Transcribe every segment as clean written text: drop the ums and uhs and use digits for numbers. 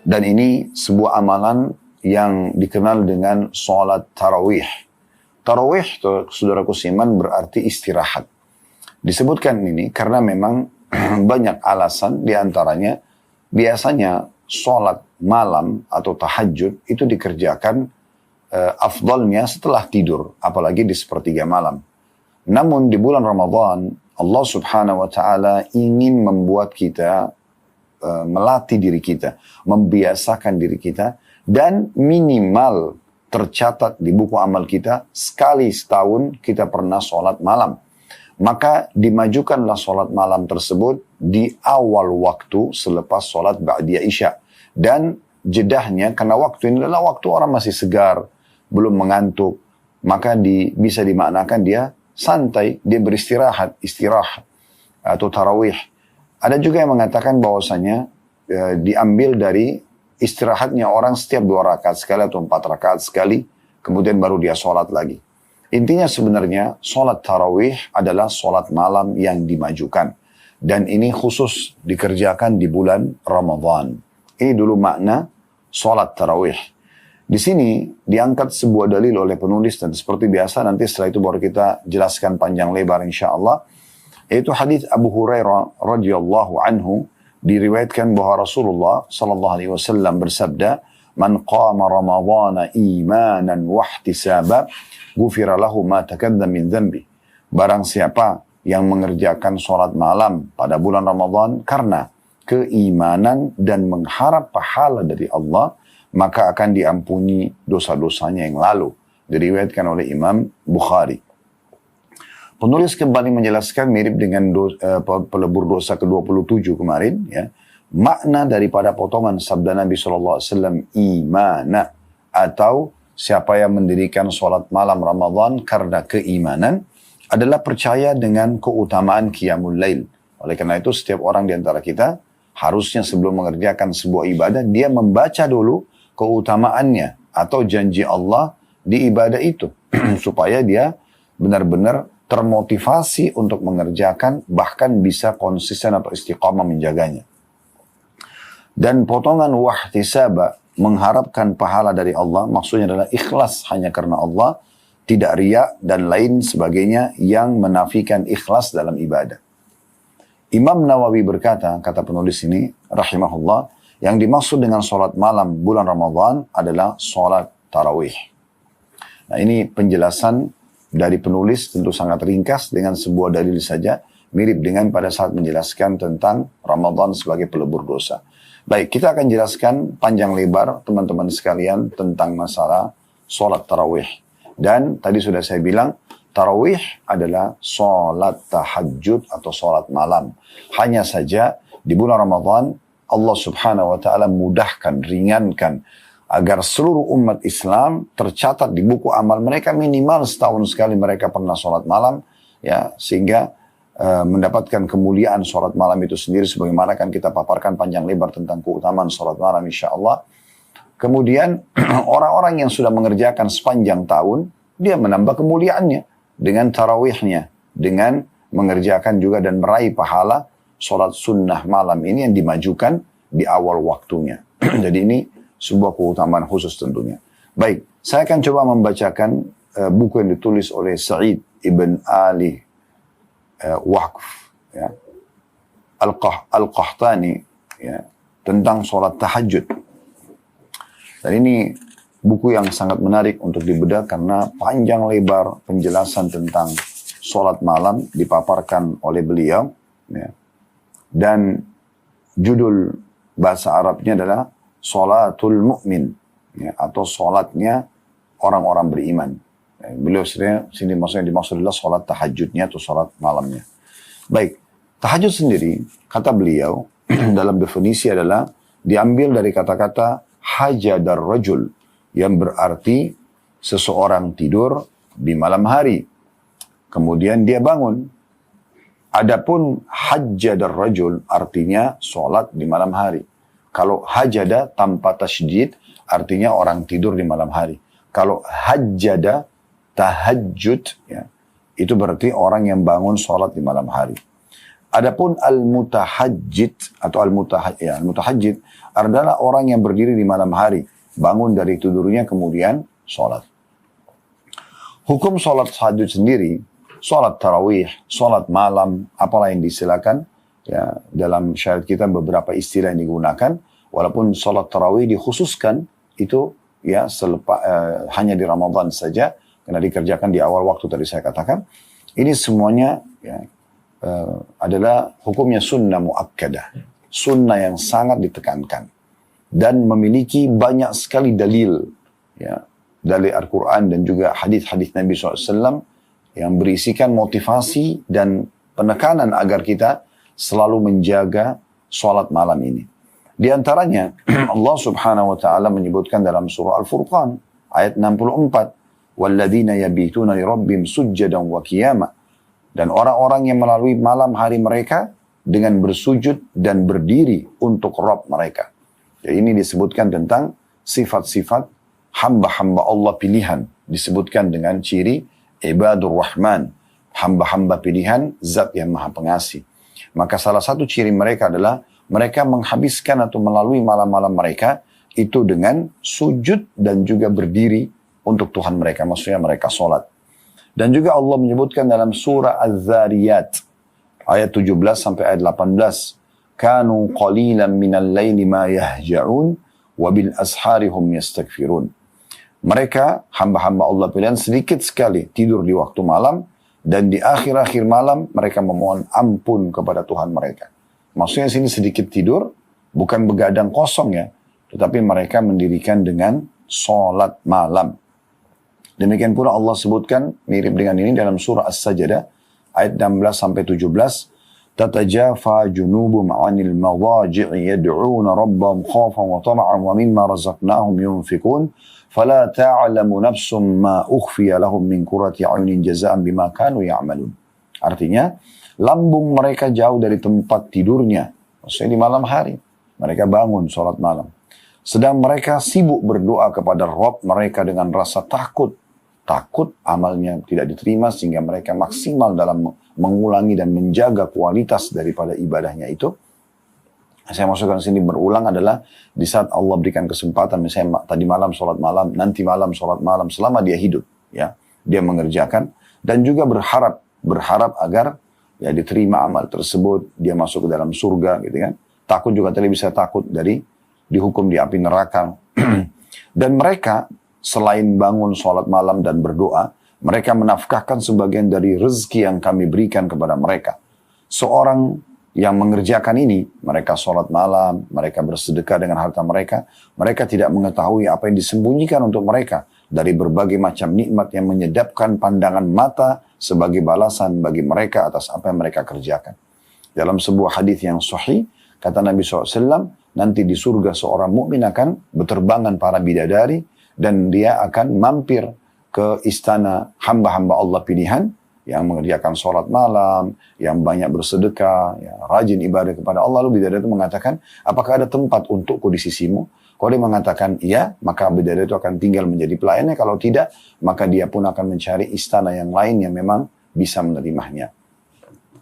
Dan ini sebuah amalan yang dikenal dengan sholat tarawih. Tarawih, saudaraku seiman, berarti istirahat. Disebutkan ini karena memang banyak alasan, diantaranya biasanya sholat malam atau tahajud itu dikerjakan afdalnya setelah tidur, apalagi di sepertiga malam. Namun di bulan Ramadan, Allah subhanahu wa ta'ala ingin membuat kita melatih diri kita, membiasakan diri kita, dan minimal tercatat di buku amal kita, sekali setahun kita pernah sholat malam. Maka dimajukanlah sholat malam tersebut di awal waktu selepas sholat ba'diyah isya. Dan jedahnya, karena waktu ini adalah waktu orang masih segar, belum mengantuk, maka bisa dimaknakan dia santai, dia beristirahat, istirahat atau tarawih. Ada juga yang mengatakan bahwasanya diambil dari istirahatnya orang setiap 2 rakaat sekali atau 4 rakaat sekali, kemudian baru dia sholat lagi. Intinya sebenarnya sholat tarawih adalah sholat malam yang dimajukan. Dan ini khusus dikerjakan di bulan Ramadan. Ini dulu makna sholat tarawih. Di sini diangkat sebuah dalil oleh penulis, dan seperti biasa nanti setelah itu baru kita jelaskan panjang lebar insyaAllah. Yaitu hadis Abu Hurairah radhiyallahu anhu, diriwayatkan bahwa Rasulullah sallallahu alaihi wasallam bersabda, "Man qama Ramadhana imanan wa ihtisaba, ghufira lahu ma taqaddama min dhanbi." Barang siapa yang mengerjakan salat malam pada bulan Ramadan karena keimanan dan mengharap pahala dari Allah, maka akan diampuni dosa-dosanya yang lalu. Diriwayatkan oleh Imam Bukhari. Penulis kembali menjelaskan mirip dengan pelebur dosa ke-27 kemarin, ya. Makna daripada potongan sabda Nabi SAW, imana, atau siapa yang mendirikan sholat malam Ramadan karena keimanan, adalah percaya dengan keutamaan Qiyamul Lail. Oleh karena itu setiap orang di antara kita harusnya sebelum mengerjakan sebuah ibadah, dia membaca dulu keutamaannya atau janji Allah di ibadah itu. Supaya dia benar-benar termotivasi untuk mengerjakan, bahkan bisa konsisten atau istiqamah menjaganya. Dan potongan wahtisaba, mengharapkan pahala dari Allah, maksudnya adalah ikhlas hanya karena Allah, tidak riya dan lain sebagainya yang menafikan ikhlas dalam ibadah. Imam Nawawi berkata, kata penulis ini, rahimahullah, yang dimaksud dengan sholat malam bulan Ramadan adalah sholat tarawih. Nah, ini penjelasan dari penulis, tentu sangat ringkas dengan sebuah dalil saja, mirip dengan pada saat menjelaskan tentang Ramadan sebagai pelebur dosa. Baik, kita akan jelaskan panjang lebar teman-teman sekalian tentang masalah sholat tarawih. Dan tadi sudah saya bilang, tarawih adalah sholat tahajud atau sholat malam. Hanya saja di bulan Ramadan, Allah subhanahu wa ta'ala mudahkan, ringankan, agar seluruh umat Islam tercatat di buku amal mereka minimal setahun sekali mereka pernah sholat malam, ya, sehingga mendapatkan kemuliaan sholat malam itu sendiri, sebagaimana akan kita paparkan panjang lebar tentang keutamaan sholat malam insyaAllah. Kemudian orang-orang yang sudah mengerjakan sepanjang tahun, dia menambah kemuliaannya dengan tarawihnya, dengan mengerjakan juga dan meraih pahala sholat sunnah malam ini yang dimajukan di awal waktunya. Jadi ini sebuah keutamaan khusus tentunya. Baik, saya akan coba membacakan buku yang ditulis oleh Sa'id ibn Ali Waqf, ya, Al-Qahtani, ya, tentang sholat tahajud. Dan ini buku yang sangat menarik untuk dibedah karena panjang lebar penjelasan tentang sholat malam dipaparkan oleh beliau, ya. Dan judul bahasa Arabnya adalah Sholatul Mu'min, ya, atau sholatnya orang-orang beriman. Ya, beliau sini maksudnya dimaksud adalah sholat tahajudnya atau sholat malamnya. Baik, tahajud sendiri, kata beliau, dalam definisi adalah diambil dari kata-kata hajadar rajul, yang berarti seseorang tidur di malam hari, kemudian dia bangun. Adapun hajjadar rajul artinya sholat di malam hari. Kalau hajada tanpa tasydid artinya orang tidur di malam hari. Kalau hajjada tahajud, ya, itu berarti orang yang bangun sholat di malam hari. Adapun al-mutahajjid atau al-mutahajjid adalah orang yang berdiri di malam hari, bangun dari tidurnya kemudian sholat. Hukum sholat tahajud sendiri, sholat tarawih, sholat malam, apalah yang disilakan, ya, dalam syariat kita beberapa istilah yang digunakan, walaupun sholat tarawih dikhususkan itu ya hanya di Ramadan saja, karena dikerjakan di awal waktu tadi saya katakan. Ini semuanya ya, adalah hukumnya sunnah muakkadah, sunnah yang sangat ditekankan dan memiliki banyak sekali dalil, ya, dari Al-Quran dan juga hadis-hadis Nabi SAW yang berisikan motivasi dan penekanan agar kita selalu menjaga sholat malam ini. Di antaranya Allah Subhanahu wa taala menyebutkan dalam surah Al-Furqan ayat 64, "Walladzina yabituna li rabbihim sujjadan wa qiyama." Dan orang-orang yang melalui malam hari mereka dengan bersujud dan berdiri untuk Rabb mereka. Jadi ini disebutkan tentang sifat-sifat hamba-hamba Allah pilihan. Disebutkan dengan ciri ibadur rahman, hamba-hamba pilihan zat yang maha pengasih. Maka salah satu ciri mereka adalah mereka menghabiskan atau melalui malam-malam mereka itu dengan sujud dan juga berdiri untuk Tuhan mereka. Maksudnya mereka sholat. Dan juga Allah menyebutkan dalam surah Az-Zariyat ayat 17 sampai ayat 18, "Kanu qalilan minal laili ma yahja'un wa bil ashari hum yastaghfirun." Mereka hamba-hamba Allah pilihan sedikit sekali tidur di waktu malam dan di akhir-akhir malam mereka memohon ampun kepada Tuhan mereka. Maksudnya sini sedikit tidur, bukan begadang kosong ya, tetapi mereka mendirikan dengan sholat malam. Demikian pula Allah sebutkan mirip dengan ini dalam surah As-Sajdah ayat 16 sampai 17, "Tatajafa junubum 'anil madaji'i yad'una rabbahum khaufan wa tama'an wa mimma razaqnahum yunfikun, fala ta'lamu nafsum ma ukhfiya lahum min qurrati 'ayunin jazaa'an bima kanu ya'malun." Artinya, lambung mereka jauh dari tempat tidurnya, maksudnya di malam hari. Mereka bangun sholat malam. Sedang mereka sibuk berdoa kepada Rabb mereka dengan rasa takut amalnya tidak diterima sehingga mereka maksimal dalam mengulangi dan menjaga kualitas daripada ibadahnya itu. Saya masukkan sini berulang adalah di saat Allah berikan kesempatan, misalnya tadi malam sholat malam, nanti malam sholat malam, selama dia hidup, ya, dia mengerjakan dan juga berharap agar ya diterima amal tersebut, dia masuk ke dalam surga gitu kan. Takut juga tadi bisa takut dari dihukum di api neraka. Dan mereka selain bangun sholat malam dan berdoa, mereka menafkahkan sebagian dari rezeki yang kami berikan kepada mereka. Seorang yang mengerjakan ini, mereka sholat malam, mereka bersedekah dengan harta mereka, mereka tidak mengetahui apa yang disembunyikan untuk mereka dari berbagai macam nikmat yang menyedapkan pandangan mata sebagai balasan bagi mereka atas apa yang mereka kerjakan. Dalam sebuah hadis yang sahih, kata Nabi SAW, nanti di surga seorang mukmin akan berterbangan para bidadari dan dia akan mampir ke istana hamba-hamba Allah pilihan yang mengerjakan sholat malam, yang banyak bersedekah, ya, rajin ibadah kepada Allah. Lalu bidadari itu mengatakan, apakah ada tempat untukku di sisimu? Kalau dia mengatakan iya, maka bidadari itu akan tinggal menjadi pelayannya. Kalau tidak, maka dia pun akan mencari istana yang lain yang memang bisa menerimanya.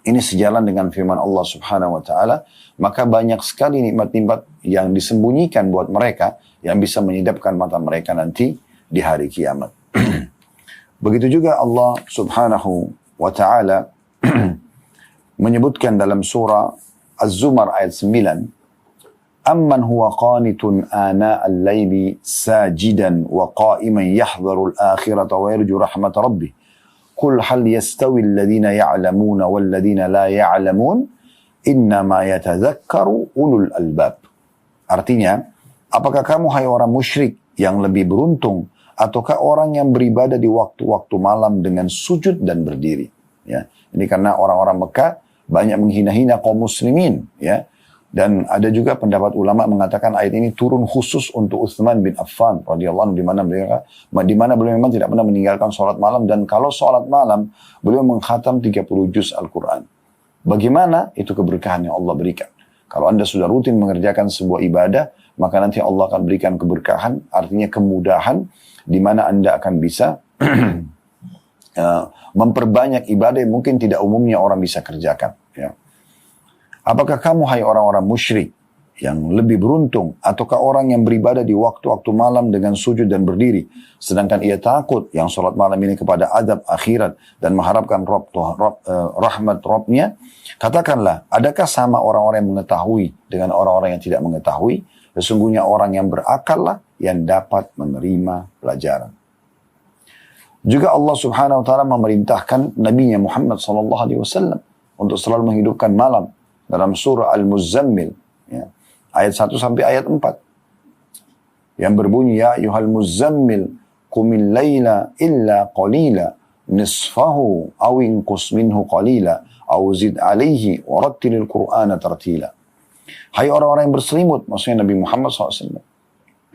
Ini sejalan dengan firman Allah Subhanahu wa taala, maka banyak sekali nikmat-nikmat yang disembunyikan buat mereka yang bisa menyedapkan mata mereka nanti di hari kiamat. Begitu juga Allah Subhanahu wa taala menyebutkan dalam surah Az-Zumar ayat 9, "Amman huwa qanitun ana al-laili sajidan wa qa'iman yahdharu al-akhirata wa yarju rahmat rabbih. Qul hal yastawi alladhina ya'lamuna walladhina la ya'lamun innama yatadhakkaru ulul albab." Artinya, apakah kamu hai orang musyrik yang lebih beruntung ataukah orang yang beribadah di waktu-waktu malam dengan sujud dan berdiri? Ya, ini karena orang-orang Mekah banyak menghina-hina kaum muslimin, ya. Dan ada juga pendapat ulama mengatakan ayat ini turun khusus untuk Utsman bin Affan radhiyallahu anhu, di mana beliau memang tidak pernah meninggalkan sholat malam, dan kalau sholat malam beliau mengkhatam 30 juz Al-Quran. Bagaimana? Itu keberkahan yang Allah berikan. Kalau Anda sudah rutin mengerjakan sebuah ibadah, maka nanti Allah akan berikan keberkahan, artinya kemudahan, di mana Anda akan bisa memperbanyak ibadah yang mungkin tidak umumnya orang bisa kerjakan. Ya. Apakah kamu hai orang-orang musyrik yang lebih beruntung, ataukah orang yang beribadah di waktu-waktu malam dengan sujud dan berdiri, sedangkan ia takut yang sholat malam ini kepada azab akhirat dan mengharapkan rahmat Rabbnya? Katakanlah, adakah sama orang-orang yang mengetahui dengan orang-orang yang tidak mengetahui? Sesungguhnya orang yang berakal lah yang dapat menerima pelajaran. Juga Allah Subhanahu wa taala memerintahkan Nabi-Nya Muhammad sallallahu alaihi wasallam untuk selalu menghidupkan malam dalam surah Al-Muzammil, ya, ayat 1 sampai ayat 4. Yang berbunyi, ya ayyuhal muzammil qumil laila illa qalila nisfahu aw inqus minhu qalila aw zid alaihi warattilil qur'ana tartila. Hai orang-orang yang berselimut, maksudnya Nabi Muhammad SAW.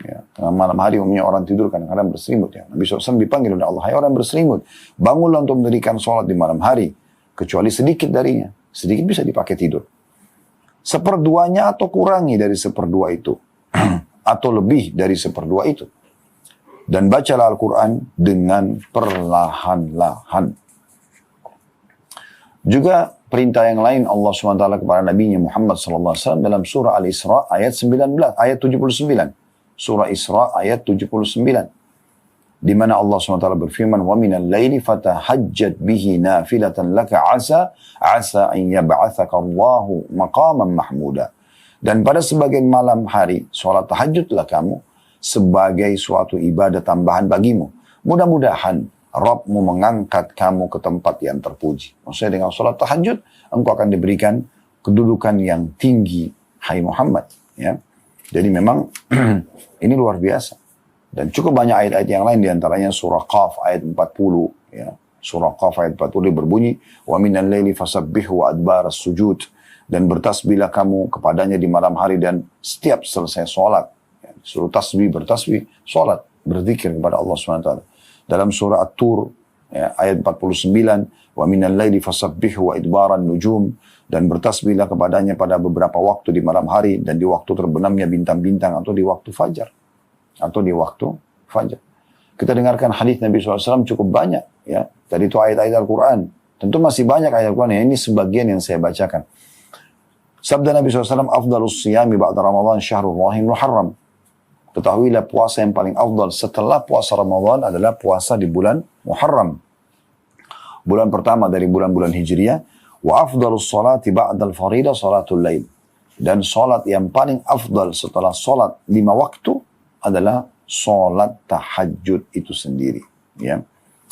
Ya, tengah malam hari umumnya orang tidur kadang-kadang berselimut. Ya. Nabi SAW dipanggil oleh Allah, hai orang yang berselimut, bangunlah untuk mendirikan sholat di malam hari, kecuali sedikit darinya. Sedikit bisa dipakai tidur. Seperduanya atau kurangi dari seperdua itu. Atau lebih dari seperdua itu. Dan bacalah Al-Quran dengan perlahan-lahan. Juga perintah yang lain Allah SWT kepada Nabi Muhammad SAW dalam surah Al-Isra ayat 79. Surah Isra ayat 79. Di mana Allah SWT berfirman, وَمِنَ اللَّيْلِ فَتَحَجَّدْ بِهِ نَافِلَةً لَكَ عَسَى أَنْ يَبْعَثَكَ اللَّهُ مَقَامًا مَحْمُودًا. Dan pada sebagian malam hari, sholat tahajudlah kamu sebagai suatu ibadah tambahan bagimu. Mudah-mudahan Rabbmu mengangkat kamu ke tempat yang terpuji. Maksudnya dengan sholat tahajud, engkau akan diberikan kedudukan yang tinggi, hai Muhammad. Ya. Jadi memang ini luar biasa. Dan cukup banyak ayat-ayat yang lain, diantaranya surah Qaf ayat 40. Ya. Surah Qaf ayat 40 berbunyi, وَمِنَ اللَّيْلِ فَسَبِّهُ وَأَدْبَارَ السُّجُودِ. Dan bertasbihlah kamu kepadanya di malam hari dan setiap selesai sholat. Ya. Suruh tasbih, bertasbih, sholat, berzikir kepada Allah SWT. Dalam surah At-Tur ya, ayat 49, وَمِنَ اللَّيْلِ فَسَبِّهُ وَإِدْبَارَ النُّجُومِ. Dan bertasbihlah kepadanya pada beberapa waktu di malam hari dan di waktu terbenamnya bintang-bintang atau di waktu fajar. Kita dengarkan hadis Nabi SAW cukup banyak. Ya. Tadi itu ayat-ayat Al-Quran. Tentu masih banyak ayat Al-Quran. Ya. Ini sebagian yang saya bacakan. Sabda Nabi SAW, Afdalus siyami ba'da Ramadan syahrullahil muharram. Ketahuilah puasa yang paling afdal setelah puasa Ramadan adalah puasa di bulan Muharram. Bulan pertama dari bulan-bulan Hijriah. Wa afdalus salati ba'dal faridah salatul lail. Dan salat yang paling afdal setelah salat 5 waktu adalah salat tahajud itu sendiri. Ya.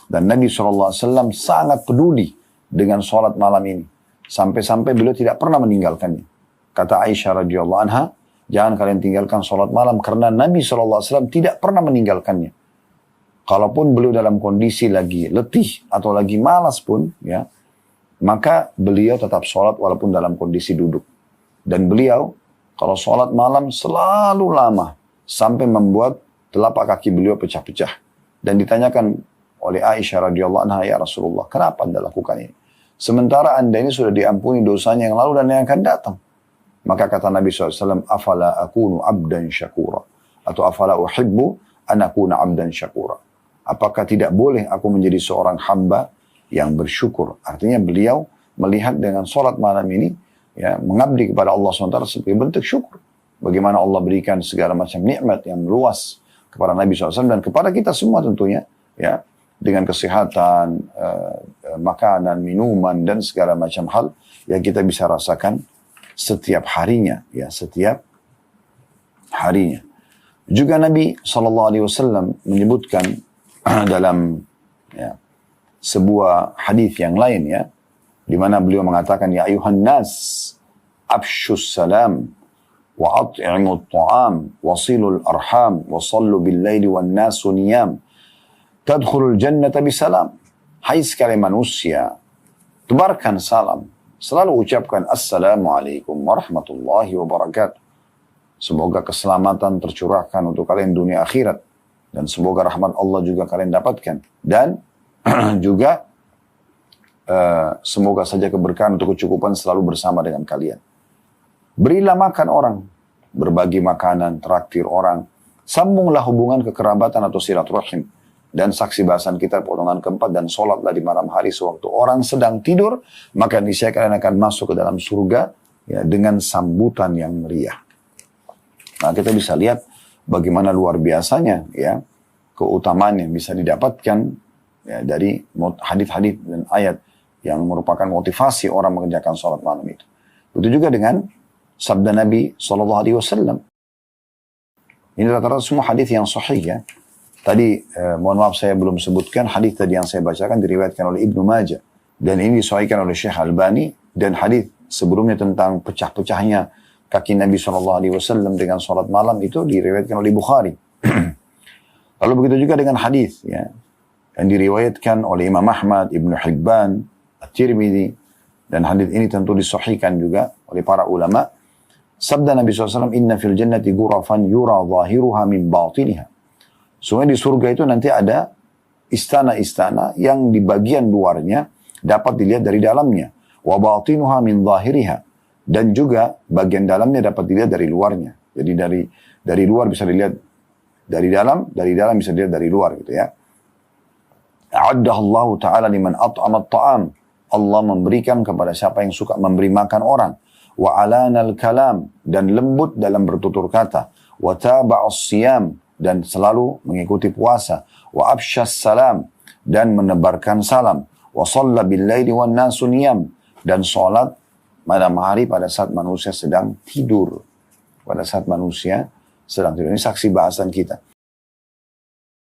Dan Nabi SAW sangat peduli dengan salat malam ini. Sampai-sampai beliau tidak pernah meninggalkannya. Kata Aisyah radhiyallahu anha, jangan kalian tinggalkan salat malam karena Nabi SAW tidak pernah meninggalkannya. Kalaupun beliau dalam kondisi lagi letih atau lagi malas pun, ya, maka beliau tetap salat walaupun dalam kondisi duduk. Dan beliau kalau salat malam selalu lama, sampai membuat telapak kaki beliau pecah-pecah. Dan ditanyakan oleh Aisyah radhiyallahu anha, ya Rasulullah, kenapa anda lakukan ini? Sementara anda ini sudah diampuni dosanya yang lalu dan yang akan datang. Maka kata Nabi SAW, afala akunu abdan syakura. Atau afala uhibbu an akuna abdan syakura. Apakah tidak boleh aku menjadi seorang hamba yang bersyukur? Artinya beliau melihat dengan sholat malam ini, ya, mengabdi kepada Allah SWT sebagai bentuk syukur. Bagaimana Allah berikan segala macam nikmat yang luas kepada Nabi SAW dan kepada kita semua tentunya, ya, dengan kesehatan, makanan, minuman dan segala macam hal yang kita bisa rasakan setiap harinya, ya, setiap harinya. Juga Nabi SAW menyebutkan dalam, ya, sebuah hadis yang lain, ya, di mana beliau mengatakan, ya ayuhan nas afshus salam wa at'imut ta'am wasilul arham wa sallu bil laili wan nasu niyam tadkhulul jannata bisalam. Hai sekalian manusia, tebarkan salam, selalu ucapkan assalamualaikum warahmatullahi wabarakatuh. Semoga keselamatan tercurahkan untuk kalian dunia akhirat dan semoga rahmat Allah juga kalian dapatkan dan juga semoga saja keberkahan untuk kecukupan selalu bersama dengan kalian. Berilah makan orang, berbagi makanan, traktir orang, sambunglah hubungan kekerabatan atau silaturahim. Dan saksi bahasan kita potongan keempat, dan sholatlah di malam hari sewaktu orang sedang tidur, maka niscaya kalian akan masuk ke dalam surga, ya, dengan sambutan yang meriah. Nah, kita bisa lihat bagaimana luar biasanya ya keutamaan yang bisa didapatkan ya, dari hadis-hadis dan ayat yang merupakan motivasi orang mengerjakan sholat malam itu. Begitu juga dengan sabda Nabi SAW. Ini rata-rata semua hadis yang sahih ya. Tadi mohon maaf saya belum sebutkan hadis tadi yang saya bacakan diriwayatkan oleh Ibnu Majah dan ini disahihkan oleh Syekh Albani, dan hadis sebelumnya tentang pecah-pecahnya kaki Nabi SAW dengan sholat malam itu diriwayatkan oleh Bukhari. Lalu begitu juga dengan hadis ya yang diriwayatkan oleh Imam Ahmad, Ibnu Hibban, At-Tirmidzi, dan hadis ini tentu disahihkan juga oleh para ulama. Sabda Nabi SAW, "Inna fil jannati ghurafan yura zahiruha min batiniha." Sungguh di surga itu nanti ada istana-istana yang di bagian luarnya dapat dilihat dari dalamnya. Wa batinuha min zahiriha. Dan juga bagian dalamnya dapat dilihat dari luarnya. Jadi dari luar bisa dilihat dari dalam bisa dilihat dari luar gitu ya. A'addahallahu ta'ala liman at'ama at-ta'am. Allah memberikan kepada siapa yang suka memberi makan orang. Wa alanal kalam, dan lembut dalam bertutur kata. Wa taba'as siyam, dan selalu mengikuti puasa. Wa absyas salam, dan menebarkan salam. Wa shalla bil laili wan nasu niyam, dan salat malam hari pada saat manusia sedang tidur. Pada saat manusia sedang tidur. Ini saksi bahasan kita.